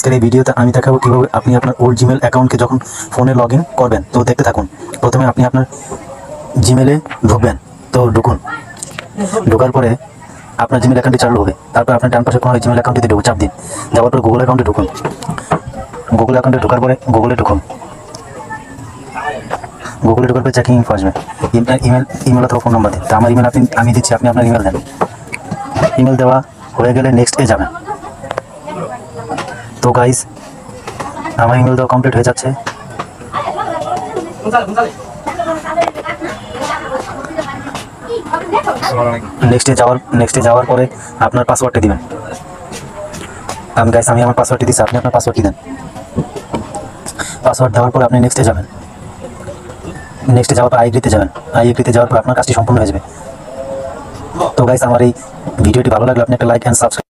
আজকের এই ভিডিওতে আমি দেখাবো কীভাবে আপনি আপনার ওল্ড জিমেল অ্যাকাউন্টকে যখন ফোনে লগ ইন করবেন। তো দেখতে থাকুন। প্রথমে আপনি আপনার জিমেলে ঢুকবেন। তো ঢোকার পরে আপনার জিমেল অ্যাকাউন্টটি চালু হবে। তারপর আপনার ডান পাশে কোনো জিমেল অ্যাকাউন্টটিতে ঢুকুন, চাপ দিন। যাওয়ার পর গুগল অ্যাকাউন্টে ঢুকুন। গুগল অ্যাকাউন্টে ঢোকার পরে গুগলে ঢুকুন। গুগলে ঢোকার পরে চেকিং ইনফো আসবে। ইমেল অথবা ফোন নাম্বার দিন। তো আমার ইমেল আমি দিচ্ছি, আপনি আপনার ইমেল দেন। ইমেল দেওয়া হয়ে গেলে নেক্সটে যাবেন। তো গাইস, আমার ইমেল দেওয়া কমপ্লিট হয়ে যাচ্ছে। নেক্সটে যাওয়ার পরে আপনার পাসওয়ার্ডটা দিবেন। আমি আমার পাসওয়ার্ডটি দিচ্ছি, আপনি আপনার পাসওয়ার্ডটি দেন। পাসওয়ার্ড দেওয়ার পর আপনি নেক্সটে যাবেন। নেক্সটে যাওয়ার পর আইএগ্রিতে যাবেন। আইএগ্রিতে যাওয়ার পর আপনার কাজটি সম্পূর্ণ হয়ে যাবে। তো গাইস, আমার এই ভিডিওটি ভালো লাগলে আপনি একটা লাইক অ্যান্ড সাবস্ক্রাইব